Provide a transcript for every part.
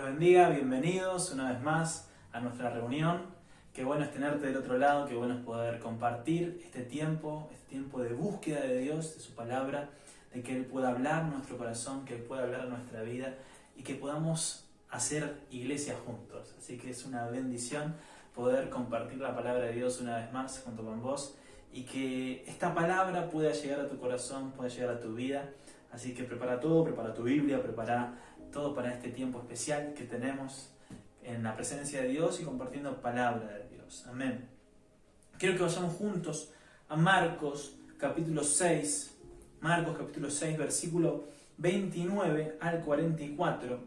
bendiga, bienvenidos una vez más a nuestra reunión. Qué bueno es tenerte del otro lado, qué bueno es poder compartir este tiempo de búsqueda de Dios, de su palabra, de que Él pueda hablar en nuestro corazón, que Él pueda hablar en nuestra vida y que podamos hacer iglesia juntos. Así que es una bendición poder compartir la palabra de Dios una vez más junto con vos y que esta palabra pueda llegar a tu corazón, pueda llegar a tu vida. Así que prepara todo, prepara tu Biblia, prepara todo para este tiempo especial que tenemos en la presencia de Dios y compartiendo palabra de Dios. Amén. Quiero que vayamos juntos a Marcos capítulo 6, versículo 29 al 44.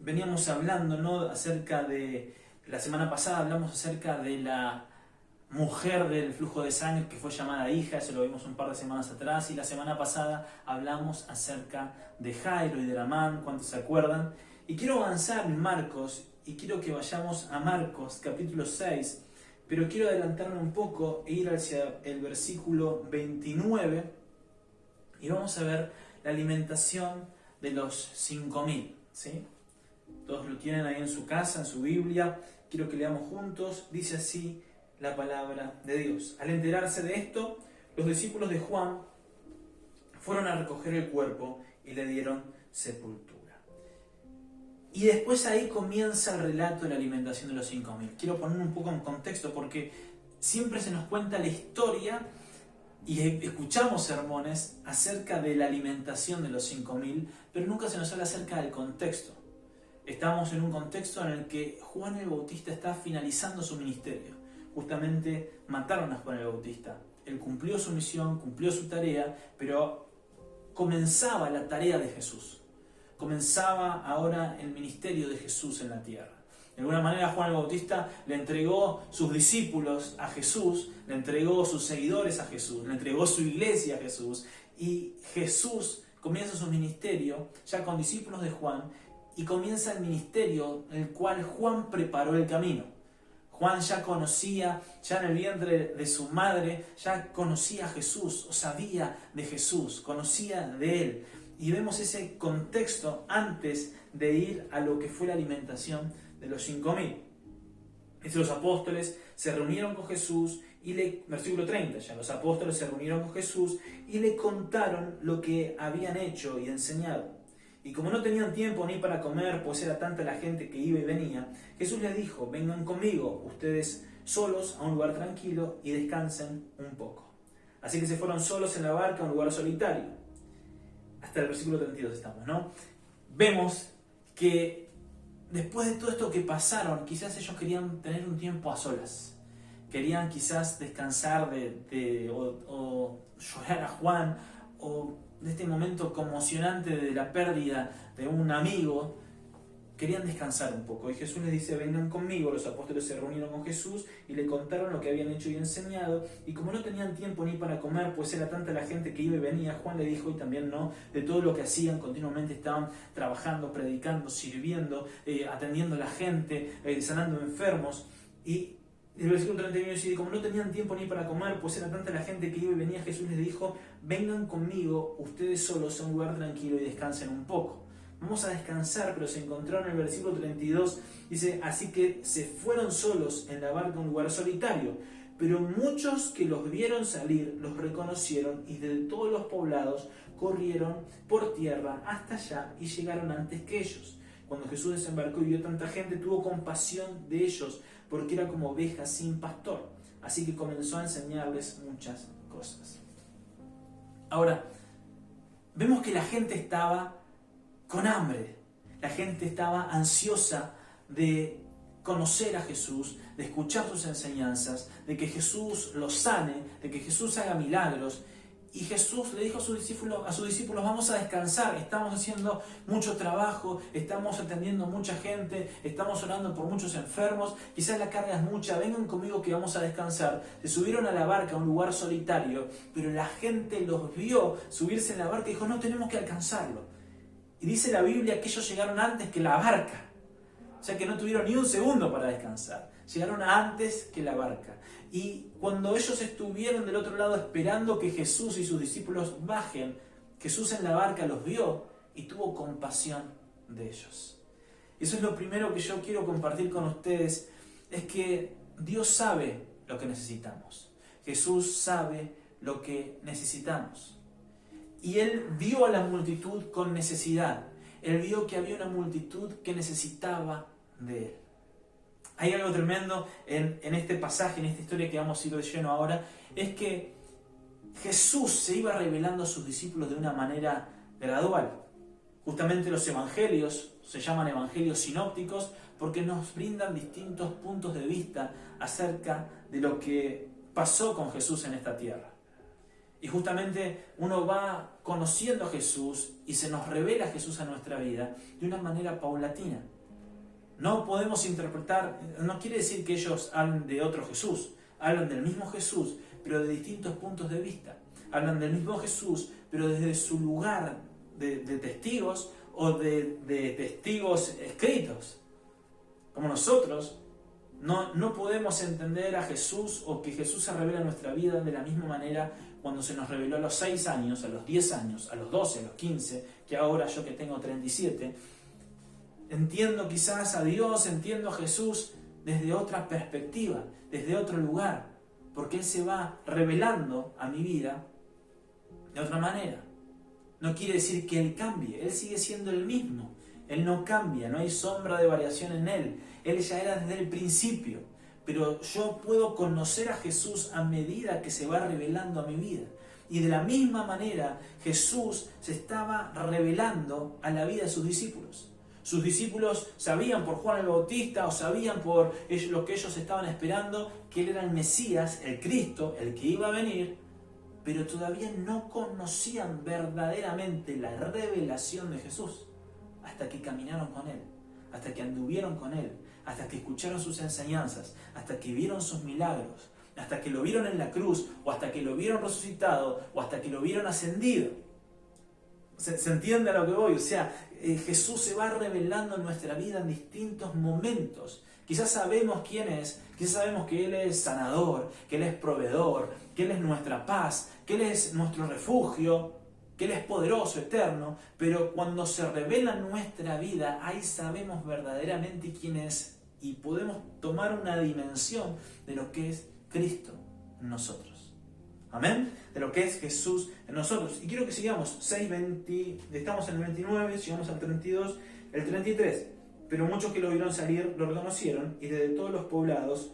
Veníamos hablando, ¿no?, acerca de, la semana pasada hablamos acerca de la mujer del flujo de sangre que fue llamada hija, eso lo vimos un par de semanas atrás, y la semana pasada hablamos acerca de Jairo y de Ramán, ¿cuántos se acuerdan? Y quiero avanzar en Marcos, y quiero que vayamos a Marcos capítulo 6, pero quiero adelantarme un poco e ir hacia el versículo 29, y vamos a ver la alimentación de los 5.000, ¿sí? Todos lo tienen ahí en su casa, en su Biblia, quiero que leamos juntos, dice así la palabra de Dios. Al enterarse de esto, los discípulos de Juan fueron a recoger el cuerpo y le dieron sepultura. Y después ahí comienza el relato de la alimentación de los 5.000. Quiero poner un poco en contexto porque siempre se nos cuenta la historia y escuchamos sermones acerca de la alimentación de los 5.000, pero nunca se nos habla acerca del contexto. Estamos en un contexto en el que Juan el Bautista está finalizando su ministerio. Justamente mataron a Juan el Bautista. Él cumplió su misión, cumplió su tarea, pero comenzaba la tarea de Jesús. Comenzaba ahora el ministerio de Jesús en la tierra. De alguna manera Juan el Bautista le entregó sus discípulos a Jesús, le entregó sus seguidores a Jesús, le entregó su iglesia a Jesús, y Jesús comienza su ministerio ya con discípulos de Juan, y comienza el ministerio en el cual Juan preparó el camino. Juan ya conocía, ya en el vientre de su madre, ya conocía a Jesús, o sabía de Jesús, conocía de Él. Y vemos ese contexto antes de ir a lo que fue la alimentación de los 5.000. Los apóstoles se reunieron con Jesús versículo 30 ya, los apóstoles se reunieron con Jesús y le contaron lo que habían hecho y enseñado. Y como no tenían tiempo ni para comer, pues era tanta la gente que iba y venía, Jesús les dijo: vengan conmigo, ustedes solos, a un lugar tranquilo y descansen un poco. Así que se fueron solos en la barca a un lugar solitario. Hasta el versículo 32 estamos, ¿no? Vemos que después de todo esto que pasaron, quizás ellos querían tener un tiempo a solas. Querían quizás descansar o llorar a Juan, o de este momento conmocionante de la pérdida de un amigo. Querían descansar un poco, y Jesús les dice: vengan conmigo. Los apóstoles se reunieron con Jesús y le contaron lo que habían hecho y enseñado, y como no tenían tiempo ni para comer, pues era tanta la gente que iba y venía, Juan le dijo, y también no, de todo lo que hacían, continuamente estaban trabajando, predicando, sirviendo, atendiendo a la gente, sanando enfermos. Y el versículo 31 dice: como no tenían tiempo ni para comer, pues era tanta la gente que iba y venía, Jesús les dijo: vengan conmigo, ustedes solos, a un lugar tranquilo y descansen un poco. Vamos a descansar, pero se encontraron en el versículo 32, dice: así que se fueron solos en la barca a un lugar solitario, pero muchos que los vieron salir los reconocieron, y de todos los poblados corrieron por tierra hasta allá y llegaron antes que ellos. Cuando Jesús desembarcó y vio tanta gente, tuvo compasión de ellos, porque era como ovejas sin pastor. Así que comenzó a enseñarles muchas cosas. Ahora, vemos que la gente estaba con hambre. La gente estaba ansiosa de conocer a Jesús, de escuchar sus enseñanzas, de que Jesús los sane, de que Jesús haga milagros. Y Jesús le dijo a sus discípulos: vamos a descansar, estamos haciendo mucho trabajo, estamos atendiendo a mucha gente, estamos orando por muchos enfermos, quizás la carga es mucha, vengan conmigo que vamos a descansar. Se subieron a la barca a un lugar solitario, pero la gente los vio subirse en la barca y dijo: no, tenemos que alcanzarlo. Y dice la Biblia que ellos llegaron antes que la barca, o sea que no tuvieron ni un segundo para descansar, llegaron antes que la barca. Y cuando ellos estuvieron del otro lado esperando que Jesús y sus discípulos bajen, Jesús en la barca los vio y tuvo compasión de ellos. Eso es lo primero que yo quiero compartir con ustedes, es que Dios sabe lo que necesitamos. Jesús sabe lo que necesitamos. Y Él vio a la multitud con necesidad. Él vio que había una multitud que necesitaba de Él. Hay algo tremendo en este pasaje, en esta historia que vamos a ir de lleno ahora, es que Jesús se iba revelando a sus discípulos de una manera gradual. Justamente los evangelios se llaman evangelios sinópticos porque nos brindan distintos puntos de vista acerca de lo que pasó con Jesús en esta tierra. Y justamente uno va conociendo a Jesús y se nos revela Jesús a nuestra vida de una manera paulatina. No podemos interpretar, no quiere decir que ellos hablan de otro Jesús, hablan del mismo Jesús, pero de distintos puntos de vista. Hablan del mismo Jesús, pero desde su lugar de testigos o de testigos escritos. Como nosotros, no podemos entender a Jesús o que Jesús se revela en nuestra vida de la misma manera cuando se nos reveló a los 6 años, a los 10 años, a los 12, a los 15, que ahora yo que tengo 37, entiendo quizás a Dios, entiendo a Jesús desde otra perspectiva, desde otro lugar, porque Él se va revelando a mi vida de otra manera. No quiere decir que Él cambie, Él sigue siendo el mismo. Él no cambia, no hay sombra de variación en Él. Él ya era desde el principio. Pero yo puedo conocer a Jesús a medida que se va revelando a mi vida. Y de la misma manera, Jesús se estaba revelando a la vida de sus discípulos. Sus discípulos sabían por Juan el Bautista o sabían por lo que ellos estaban esperando, que Él era el Mesías, el Cristo, el que iba a venir, pero todavía no conocían verdaderamente la revelación de Jesús hasta que caminaron con Él, hasta que anduvieron con Él, hasta que escucharon sus enseñanzas, hasta que vieron sus milagros, hasta que lo vieron en la cruz, o hasta que lo vieron resucitado, o hasta que lo vieron ascendido. ¿Se entiende a lo que voy? O sea, Jesús se va revelando en nuestra vida en distintos momentos. Quizás sabemos quién es, quizás sabemos que Él es sanador, que Él es proveedor, que Él es nuestra paz, que Él es nuestro refugio, que Él es poderoso, eterno, pero cuando se revela en nuestra vida, ahí sabemos verdaderamente quién es y podemos tomar una dimensión de lo que es Cristo en nosotros. Amén, de lo que es Jesús en nosotros. Y quiero que sigamos, estamos en el 29, sigamos al 32, el 33. Pero muchos que lo vieron salir lo reconocieron y desde todos los poblados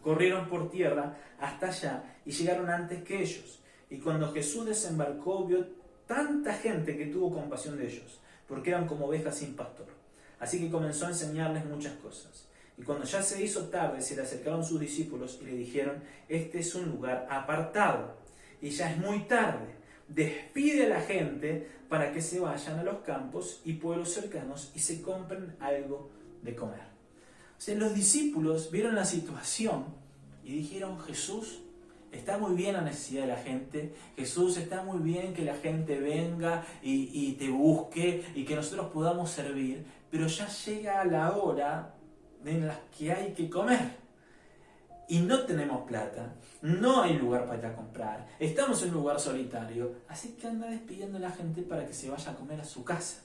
corrieron por tierra hasta allá y llegaron antes que ellos. Y cuando Jesús desembarcó, vio tanta gente que tuvo compasión de ellos, porque eran como ovejas sin pastor. Así que comenzó a enseñarles muchas cosas. Y cuando ya se hizo tarde, se le acercaron sus discípulos y le dijeron: este es un lugar apartado, y ya es muy tarde. Despide a la gente para que se vayan a los campos y pueblos cercanos y se compren algo de comer. O sea, los discípulos vieron la situación y dijeron: Jesús, está muy bien la necesidad de la gente. Jesús, está muy bien que la gente venga y te busque y que nosotros podamos servir, pero ya llega la hora en la que hay que comer. Y no tenemos plata, no hay lugar para ir a comprar, estamos en un lugar solitario, así que anda despidiendo a la gente para que se vaya a comer a su casa.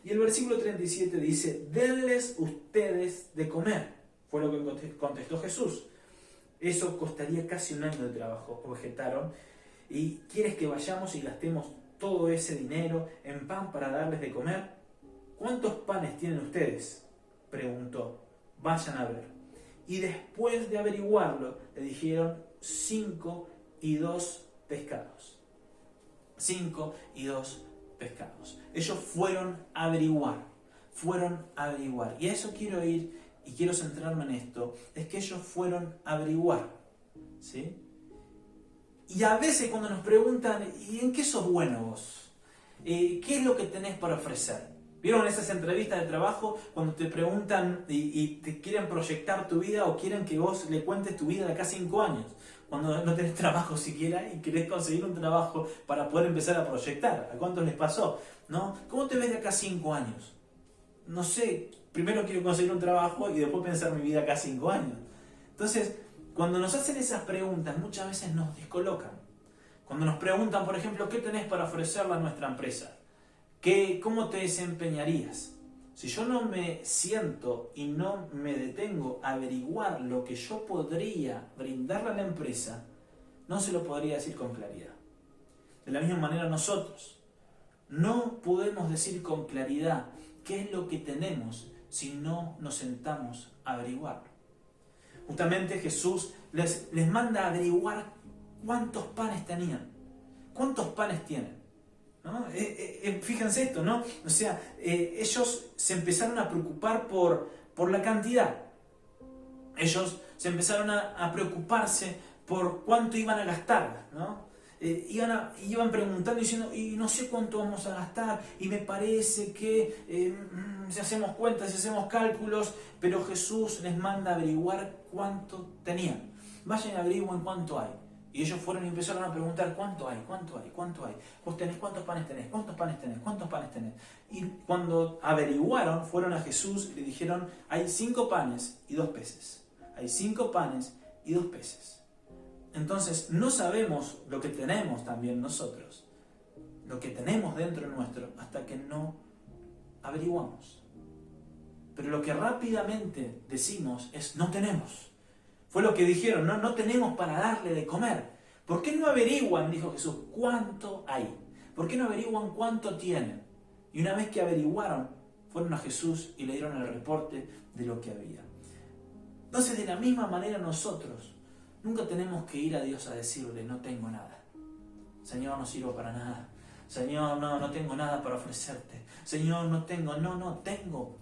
Y el versículo 37 dice: denles ustedes de comer, fue lo que contestó Jesús. Eso costaría casi un año de trabajo, objetaron. ¿Y quieres que vayamos y gastemos todo ese dinero en pan para darles de comer? ¿Cuántos panes tienen ustedes?, preguntó. Vayan a ver. Y después de averiguarlo, le dijeron 5 y 2 pescados. 5 y 2 pescados. Ellos fueron a averiguar. Y a eso quiero ir y quiero centrarme en esto. Es que ellos fueron a averiguar. ¿Sí? Y a veces cuando nos preguntan: ¿y en qué sos bueno vos? ¿Qué es lo que tenés para ofrecer? ¿Vieron esas entrevistas de trabajo cuando te preguntan y te quieren proyectar tu vida o quieren que vos le cuentes tu vida de acá a 5 años? Cuando no tenés trabajo siquiera y querés conseguir un trabajo para poder empezar a proyectar. ¿A cuántos les pasó? ¿No? ¿Cómo te ves de acá a 5 años? No sé, primero quiero conseguir un trabajo y después pensar mi vida acá a 5 años. Entonces, cuando nos hacen esas preguntas, muchas veces nos descolocan. Cuando nos preguntan, por ejemplo, ¿qué tenés para ofrecerle a nuestra empresa? ¿Cómo te desempeñarías? si yo no me siento y no me detengo a averiguar lo que yo podría brindarle a la empresa, no se lo podría decir con claridad. De la misma manera nosotros no podemos decir con claridad qué es lo que tenemos si no nos sentamos a averiguarlo. Justamente Jesús les manda a averiguar cuántos panes tenían. ¿Cuántos panes tienen? ¿No? Fíjense esto, ¿no? O sea, ellos se empezaron a preocupar por la cantidad. Ellos se empezaron a preocuparse por cuánto iban a gastar, ¿no? Iban preguntando diciendo, y no sé cuánto vamos a gastar, y me parece que si hacemos cuentas, si hacemos cálculos, pero Jesús les manda a averiguar cuánto tenían. Vayan y averigüen cuánto hay. Y ellos fueron y empezaron a preguntar, ¿cuánto hay? ¿Cuánto hay? ¿Cuánto hay? ¿Vos tenés cuántos panes tenés? ¿Cuántos panes tenés? ¿Cuántos panes tenés? Y cuando averiguaron, fueron a Jesús y le dijeron, hay 5 panes y 2 peces. Hay 5 panes y 2 peces. Entonces, no sabemos lo que tenemos también nosotros, lo que tenemos dentro nuestro, hasta que no averiguamos. Pero lo que rápidamente decimos es, no tenemos. Fue lo que dijeron, no tenemos para darle de comer. ¿Por qué no averiguan, dijo Jesús, cuánto hay? ¿Por qué no averiguan cuánto tienen? Y una vez que averiguaron, fueron a Jesús y le dieron el reporte de lo que había. Entonces, de la misma manera nosotros, nunca tenemos que ir a Dios a decirle, no tengo nada. Señor, no sirvo para nada. Señor, no tengo nada para ofrecerte. Señor, tengo.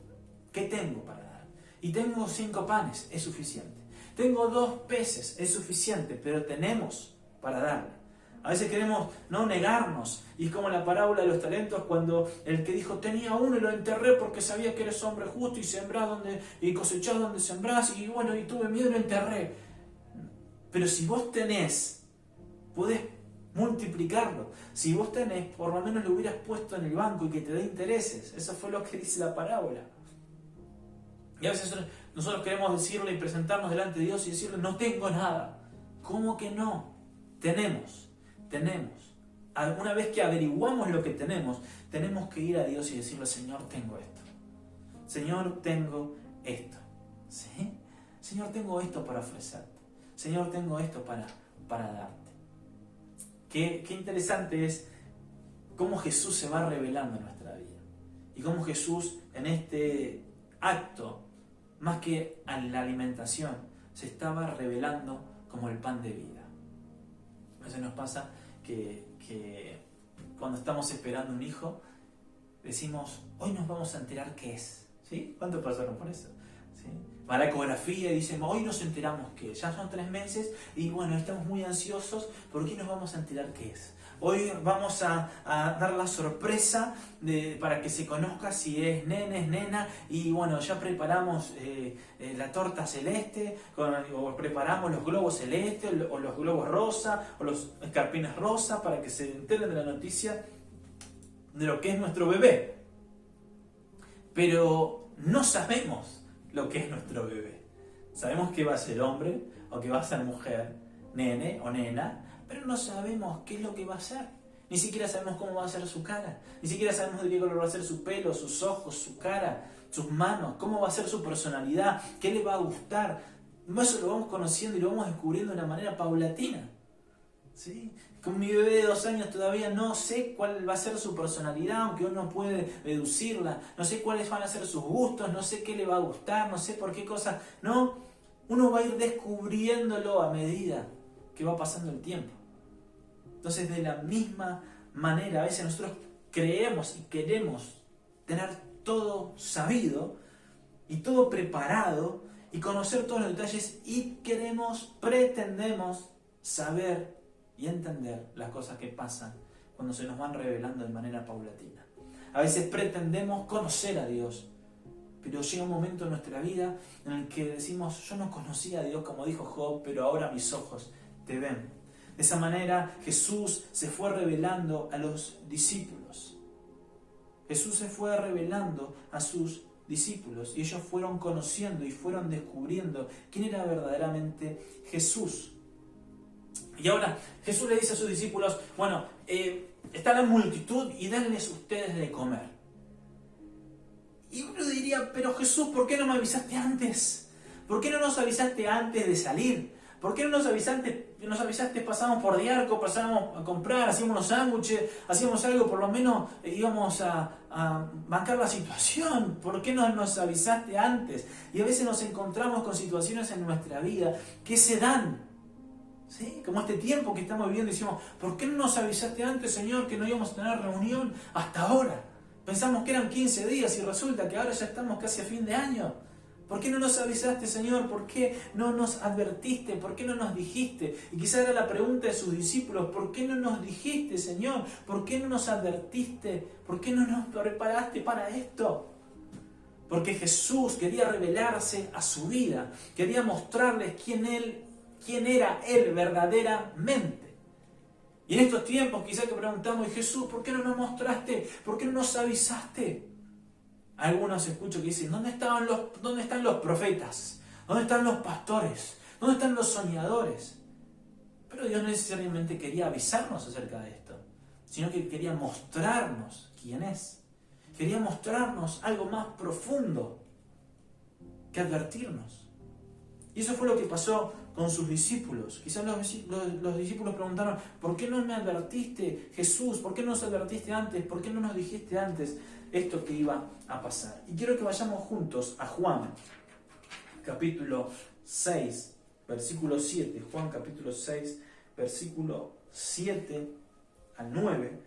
¿Qué tengo para dar? Y tengo 5 panes, es suficiente. Tengo 2 peces, es suficiente, pero tenemos para darle. A veces queremos no negarnos, y es como la parábola de los talentos, cuando el que dijo, tenía uno y lo enterré porque sabía que eres hombre justo y sembrás y cosechás donde sembrás, y bueno, y tuve miedo y lo enterré. Pero si vos tenés, podés multiplicarlo. Si vos tenés, por lo menos lo hubieras puesto en el banco y que te dé intereses. Eso fue lo que dice la parábola. Y a veces nosotros queremos decirle y presentarnos delante de Dios y decirle, no tengo nada. ¿Cómo que no? Tenemos. Una vez que averiguamos lo que tenemos que ir a Dios y decirle, Señor, tengo esto. Señor, tengo esto. ¿Sí? Señor, tengo esto para ofrecerte. Señor, tengo esto para darte. Qué interesante es cómo Jesús se va revelando en nuestra vida. Y cómo Jesús en este acto, más que a la alimentación, se estaba revelando como el pan de vida. A veces nos pasa que cuando estamos esperando un hijo, decimos, hoy nos vamos a enterar qué es. ¿Sí? ¿Cuántos pasaron por eso? ¿Sí? Va a la ecografía y dicen, hoy nos enteramos qué es. Ya son 3 meses y bueno, estamos muy ansiosos porque hoy nos vamos a enterar qué es. Hoy vamos a dar la sorpresa para que se conozca si es nene, es nena, y bueno, ya preparamos la torta celeste, o preparamos los globos celestes, o los globos rosa, o los escarpines rosa, para que se enteren de la noticia de lo que es nuestro bebé. Pero no sabemos lo que es nuestro bebé. Sabemos que va a ser hombre, o que va a ser mujer, nene o nena, pero no sabemos qué es lo que va a hacer. Ni siquiera sabemos cómo va a ser su cara. Ni siquiera sabemos de qué color va a ser su pelo, sus ojos, su cara, sus manos, cómo va a ser su personalidad, qué le va a gustar. Eso lo vamos conociendo y lo vamos descubriendo de una manera paulatina. ¿Sí? Con mi bebé de 2 años todavía no sé cuál va a ser su personalidad, aunque uno puede deducirla. No sé cuáles van a ser sus gustos, no sé qué le va a gustar, no sé por qué cosas. No, uno va a ir descubriéndolo a medida que va pasando el tiempo. Entonces, de la misma manera, a veces nosotros creemos y queremos tener todo sabido y todo preparado y conocer todos los detalles, y pretendemos saber y entender las cosas que pasan cuando se nos van revelando de manera paulatina. A veces pretendemos conocer a Dios, pero llega un momento en nuestra vida en el que decimos, yo no conocía a Dios como dijo Job, pero ahora mis ojos te ven. De esa manera Jesús se fue revelando a los discípulos. Jesús se fue revelando a sus discípulos y ellos fueron conociendo y fueron descubriendo quién era verdaderamente Jesús. Y ahora Jesús le dice a sus discípulos, bueno, está la multitud y denles ustedes de comer. Y uno diría, pero Jesús, ¿por qué no me avisaste antes? ¿Por qué no nos avisaste antes de salir? ¿Por qué no nos avisaste, pasábamos por Diarco, pasábamos a comprar, hacíamos unos sándwiches, hacíamos algo, por lo menos íbamos a bancar la situación? ¿Por qué no nos avisaste antes? Y a veces nos encontramos con situaciones en nuestra vida que se dan, ¿sí? Como este tiempo que estamos viviendo, decimos, ¿por qué no nos avisaste antes, Señor, que no íbamos a tener reunión hasta ahora? Pensamos que eran 15 días y resulta que ahora ya estamos casi a fin de año. ¿Por qué no nos avisaste, Señor? ¿Por qué no nos advertiste? ¿Por qué no nos dijiste? Y quizá era la pregunta de sus discípulos, ¿por qué no nos dijiste, Señor? ¿Por qué no nos advertiste? ¿Por qué no nos preparaste para esto? Porque Jesús quería revelarse a su vida, quería mostrarles quién era Él verdaderamente. Y en estos tiempos quizá que preguntamos, Jesús, ¿por qué no nos mostraste? ¿Por qué no nos avisaste? Algunos escucho que dicen, ¿dónde están los profetas? ¿Dónde están los pastores? ¿Dónde están los soñadores? Pero Dios no necesariamente quería avisarnos acerca de esto, sino que quería mostrarnos quién es. Quería mostrarnos algo más profundo que advertirnos. Y eso fue lo que pasó con sus discípulos. Quizás los discípulos preguntaron, ¿por qué no me advertiste, Jesús? ¿Por qué no nos advertiste antes? ¿Por qué no nos dijiste antes esto que iba a pasar? Y quiero que vayamos juntos a Juan, capítulo 6, versículo 7. Juan, capítulo 6, versículo 7 al 9.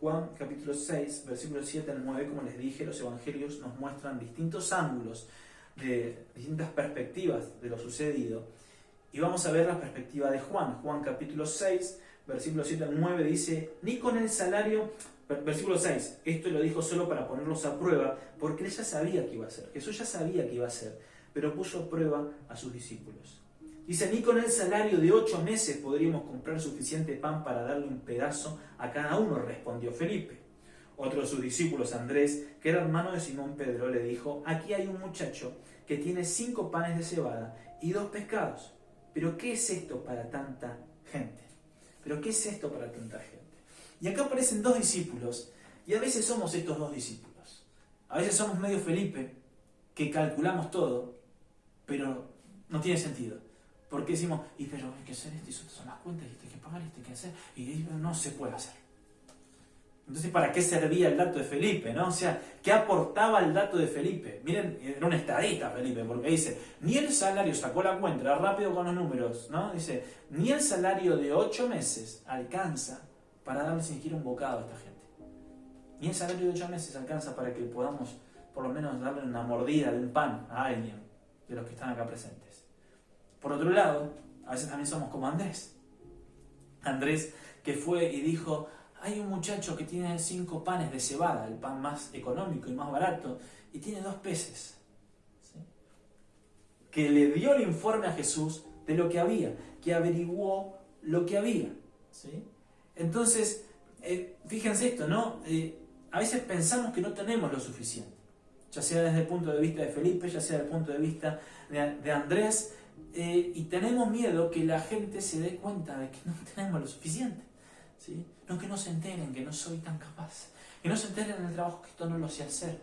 Juan, capítulo 6, versículo 7 al 9. Como les dije, los evangelios nos muestran distintos ángulos, de distintas perspectivas de lo sucedido. Y vamos a ver la perspectiva de Juan. Juan, capítulo 6, versículo 7 al 9 dice, ni con el salario... Versículo 6, esto lo dijo solo para ponerlos a prueba, porque él ya sabía que iba a hacer. Jesús ya sabía que iba a hacer, pero puso a prueba a sus discípulos. Dice, ni con el salario de 8 meses podríamos comprar suficiente pan para darle un pedazo a cada uno, respondió Felipe. Otro de sus discípulos, Andrés, que era hermano de Simón Pedro, le dijo, aquí hay un muchacho que tiene 5 panes de cebada y 2 pescados. ¿Pero qué es esto para tanta gente? ¿Pero qué es esto para tanta gente? Y acá aparecen 2 discípulos, y a veces somos estos 2 discípulos. A veces somos medio Felipe, que calculamos todo, pero no tiene sentido. Porque decimos, pero hay que hacer esto, y estas son las cuentas, y esto hay que pagar, y esto hay que hacer, y no se puede hacer. Entonces, ¿para qué servía el dato de Felipe? ¿No? O sea, ¿qué aportaba el dato de Felipe? Miren, era un estadista Felipe, porque dice, ni el salario, sacó la cuenta, era rápido con los números, ¿no? Dice, ni el salario de 8 meses alcanza para darle sin siquiera un bocado a esta gente. Ni el salario de 8 meses alcanza para que podamos, por lo menos, darle una mordida de un pan a alguien de los que están acá presentes. Por otro lado, a veces también somos como Andrés. Andrés que fue y dijo, hay un muchacho que tiene 5 panes de cebada, el pan más económico y más barato, y tiene 2 peces. ¿Sí? Que le dio el informe a Jesús de lo que había, que averiguó lo que había. ¿Sí? Entonces, fíjense esto, ¿no? A veces pensamos que no tenemos lo suficiente, ya sea desde el punto de vista de Felipe, ya sea desde el punto de vista de Andrés, y tenemos miedo que la gente se dé cuenta de que no tenemos lo suficiente. ¿Sí? No, que no se enteren que no soy tan capaz, que no se enteren del trabajo que esto no lo sé hacer,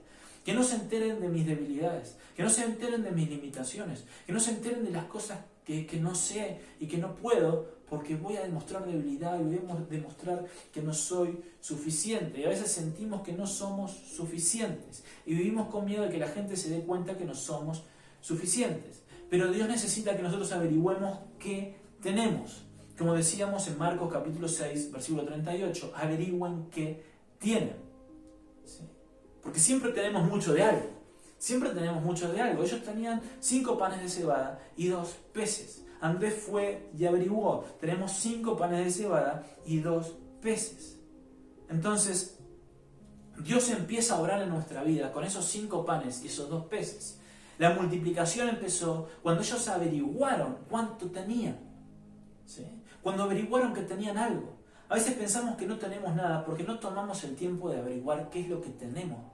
que no se enteren de mis debilidades, que no se enteren de mis limitaciones, que no se enteren de las cosas que no sé y que no puedo, porque voy a demostrar debilidad y voy a demostrar que no soy suficiente. Y a veces sentimos que no somos suficientes y vivimos con miedo de que la gente se dé cuenta que no somos suficientes. Pero Dios necesita que nosotros averigüemos qué tenemos. Como decíamos en Marcos capítulo 6, versículo 38, averigüen qué tienen. ¿Sí? Porque siempre tenemos mucho de algo. Siempre tenemos mucho de algo. Ellos tenían 5 panes de cebada y 2 peces. Andrés fue y averiguó. Tenemos 5 panes de cebada y 2 peces. Entonces, Dios empieza a orar en nuestra vida con esos 5 panes y esos 2 peces. La multiplicación empezó cuando ellos averiguaron cuánto tenían. ¿Sí? Cuando averiguaron que tenían algo. A veces pensamos que no tenemos nada porque no tomamos el tiempo de averiguar qué es lo que tenemos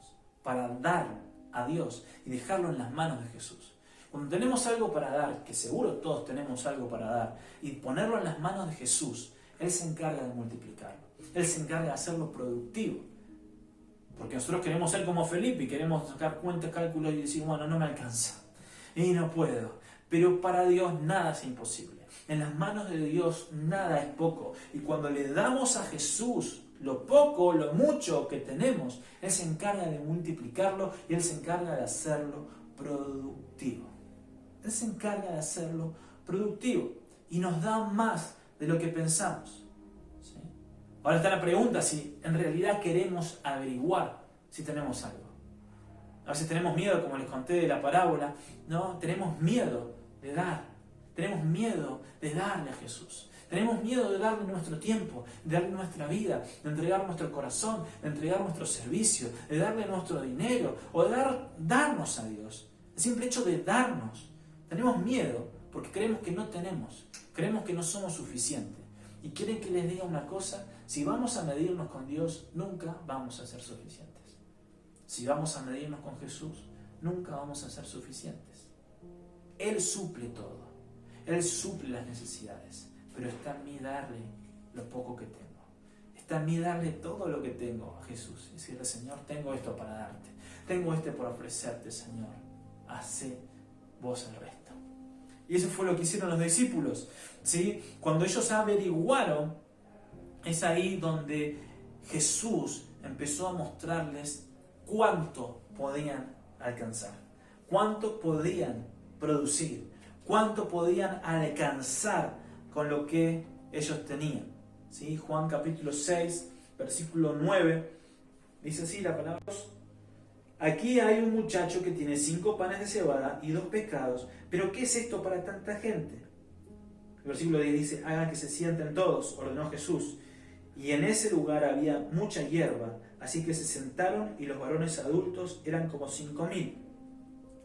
para dar a Dios y dejarlo en las manos de Jesús. Cuando tenemos algo para dar, que seguro todos tenemos algo para dar, y ponerlo en las manos de Jesús, Él se encarga de multiplicarlo. Él se encarga de hacerlo productivo. Porque nosotros queremos ser como Felipe y queremos sacar cuentas, cálculos y decir, bueno, no me alcanza. Y no puedo. Pero para Dios nada es imposible. En las manos de Dios nada es poco. Y cuando le damos a Jesús lo poco, lo mucho que tenemos, Él se encarga de multiplicarlo y Él se encarga de hacerlo productivo. Él se encarga de hacerlo productivo. Y nos da más de lo que pensamos. ¿Sí? Ahora está la pregunta si en realidad queremos averiguar si tenemos algo. A veces tenemos miedo, como les conté de la parábola, ¿no? Tenemos miedo de dar. Tenemos miedo de darle a Jesús. Tenemos miedo de darle nuestro tiempo, de darle nuestra vida, de entregar nuestro corazón, de entregar nuestro servicio, de darle nuestro dinero o de darnos a Dios. El simple hecho de darnos. Tenemos miedo porque creemos que no tenemos, creemos que no somos suficientes. Y quieren que les diga una cosa, si vamos a medirnos con Dios, nunca vamos a ser suficientes. Si vamos a medirnos con Jesús, nunca vamos a ser suficientes. Él suple todo, Él suple las necesidades, pero está en mí darle lo poco que tengo. Está en mí darle todo lo que tengo a Jesús. Y decirle, Señor, tengo esto para darte, tengo por ofrecerte, Señor, hace vos el resto. Y eso fue lo que hicieron los discípulos, ¿sí? Cuando ellos averiguaron, es ahí donde Jesús empezó a mostrarles cuánto podían alcanzar, cuánto podían producir, cuánto podían alcanzar con lo que ellos tenían. ¿Sí? Juan capítulo 6, versículo 9, dice así la palabra: aquí hay un muchacho que tiene 5 panes de cebada y 2 pescados, pero ¿qué es esto para tanta gente? El versículo 10 dice, hagan que se sienten todos, ordenó Jesús. Y en ese lugar había mucha hierba, así que se sentaron y los varones adultos eran como 5.000.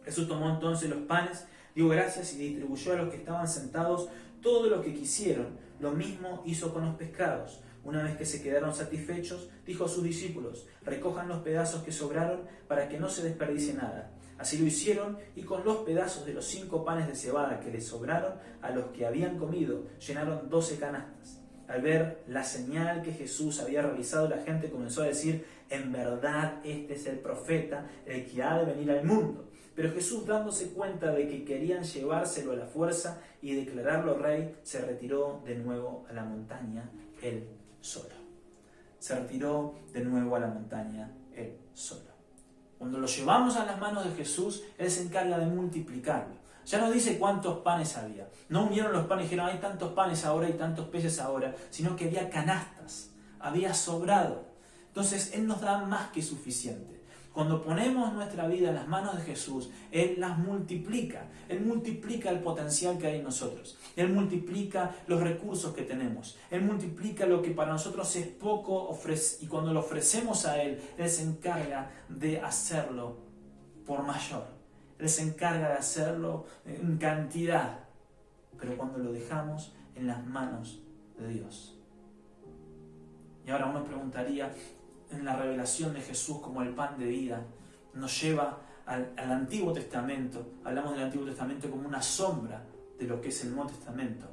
Jesús tomó entonces los panes, dio gracias y distribuyó a los que estaban sentados todo lo que quisieron. Lo mismo hizo con los pescados. Una vez que se quedaron satisfechos, dijo a sus discípulos, recojan los pedazos que sobraron para que no se desperdicie nada. Así lo hicieron y con los pedazos de los 5 panes de cebada que les sobraron a los que habían comido, llenaron 12 canastas. Al ver la señal que Jesús había realizado, la gente comenzó a decir, en verdad este es el profeta, el que ha de venir al mundo. Pero Jesús, dándose cuenta de que querían llevárselo a la fuerza y declararlo rey, se retiró de nuevo a la montaña él solo. Se retiró de nuevo a la montaña él solo. Cuando lo llevamos a las manos de Jesús, Él se encarga de multiplicarlo. Ya no dice cuántos panes había. No unieron los panes y dijeron, hay tantos panes ahora y tantos peces ahora, sino que había canastas, había sobrado. Entonces, Él nos da más que suficiente. Cuando ponemos nuestra vida en las manos de Jesús, Él las multiplica. Él multiplica el potencial que hay en nosotros. Él multiplica los recursos que tenemos. Él multiplica lo que para nosotros es poco y cuando lo ofrecemos a Él, Él se encarga de hacerlo por mayor. Él se encarga de hacerlo en cantidad. Pero cuando lo dejamos en las manos de Dios. Y ahora uno preguntaría, en la revelación de Jesús como el pan de vida, nos lleva al Antiguo Testamento. Hablamos del Antiguo Testamento como una sombra de lo que es el Nuevo Testamento.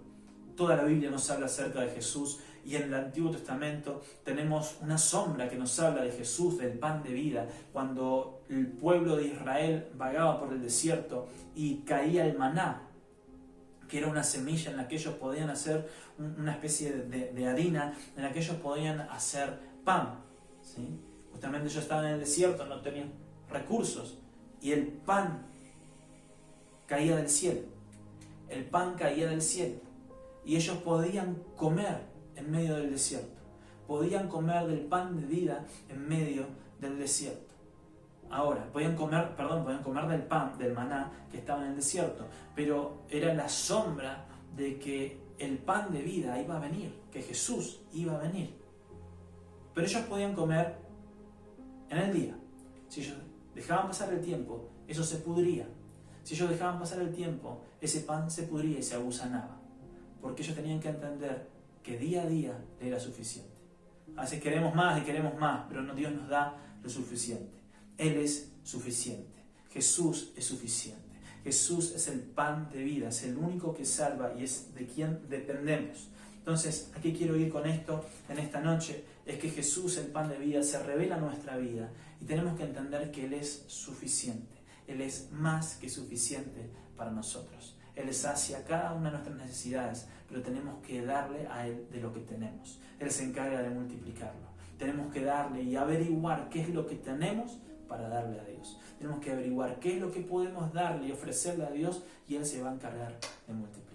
Toda la Biblia nos habla acerca de Jesús y en el Antiguo Testamento tenemos una sombra que nos habla de Jesús, del pan de vida. Cuando el pueblo de Israel vagaba por el desierto y caía el maná, que era una semilla en la que ellos podían hacer una especie de harina, en la que ellos podían hacer pan. ¿Sí? Justamente ellos estaban en el desierto, no tenían recursos y el pan caía del cielo. El pan caía del cielo y ellos podían comer en medio del desierto. Podían comer del pan de vida en medio del desierto. Ahora, podían comer del pan, del maná que estaba en el desierto, pero era la sombra de que el pan de vida iba a venir, que Jesús iba a venir. Pero ellos podían comer en el día. Si ellos dejaban pasar el tiempo, eso se pudría. Si ellos dejaban pasar el tiempo, ese pan se pudría y se agusanaba. Porque ellos tenían que entender que día a día le era suficiente. A veces queremos más y queremos más, pero Dios nos da lo suficiente. Él es suficiente. Jesús es suficiente. Jesús es el pan de vida, es el único que salva y es de quien dependemos. Entonces, ¿a qué quiero ir con esto en esta noche? Es que Jesús, el pan de vida, se revela en nuestra vida y tenemos que entender que Él es suficiente. Él es más que suficiente para nosotros. Él sacia cada una de nuestras necesidades, pero tenemos que darle a Él de lo que tenemos. Él se encarga de multiplicarlo. Tenemos que darle y averiguar qué es lo que tenemos para darle a Dios. Tenemos que averiguar qué es lo que podemos darle y ofrecerle a Dios y Él se va a encargar de multiplicarlo.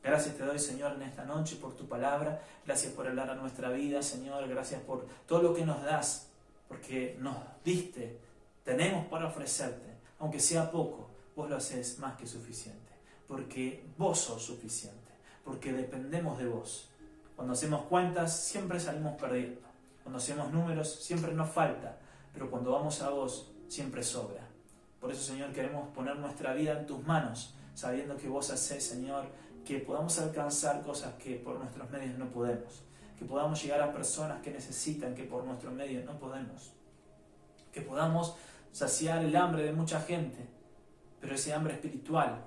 Gracias te doy, Señor, en esta noche por tu palabra. Gracias por hablar a nuestra vida, Señor. Gracias por todo lo que nos das, porque nos diste. Tenemos para ofrecerte, aunque sea poco, vos lo haces más que suficiente. Porque vos sos suficiente, porque dependemos de vos. Cuando hacemos cuentas siempre salimos perdiendo, cuando hacemos números siempre nos falta, pero cuando vamos a vos siempre sobra. Por eso, Señor, queremos poner nuestra vida en tus manos, sabiendo que vos hacés, Señor, que podamos alcanzar cosas que por nuestros medios no podemos, que podamos llegar a personas que necesitan, que por nuestros medios no podemos, que podamos saciar el hambre de mucha gente, pero ese hambre espiritual,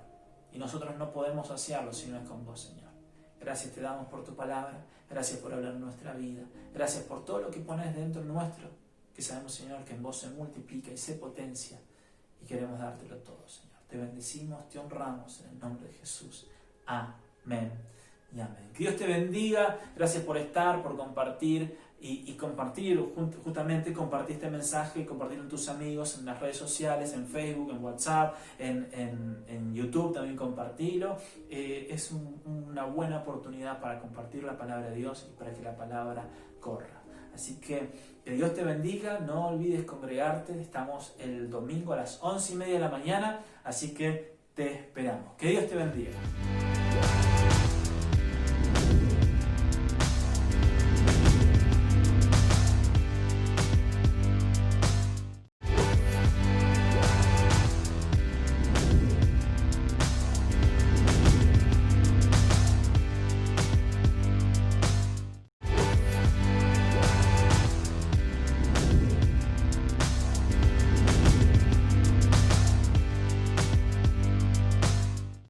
y nosotros no podemos saciarlo si no es con vos, Señor. Gracias te damos por tu palabra, gracias por hablar en nuestra vida, gracias por todo lo que pones dentro nuestro, que sabemos, Señor, que en vos se multiplica y se potencia, y queremos dártelo todo, Señor. Te bendecimos, te honramos en el nombre de Jesús. Amén y amén. Que Dios te bendiga, gracias por estar, por compartir y compartir, justamente compartir este mensaje y compartirlo en tus amigos, en las redes sociales, en Facebook, en WhatsApp, en YouTube también compartirlo. Es una buena oportunidad para compartir la palabra de Dios y para que la palabra corra. Así que Dios te bendiga, no olvides congregarte, estamos el domingo a las 11:30 de la mañana, así que te esperamos. Que Dios te bendiga.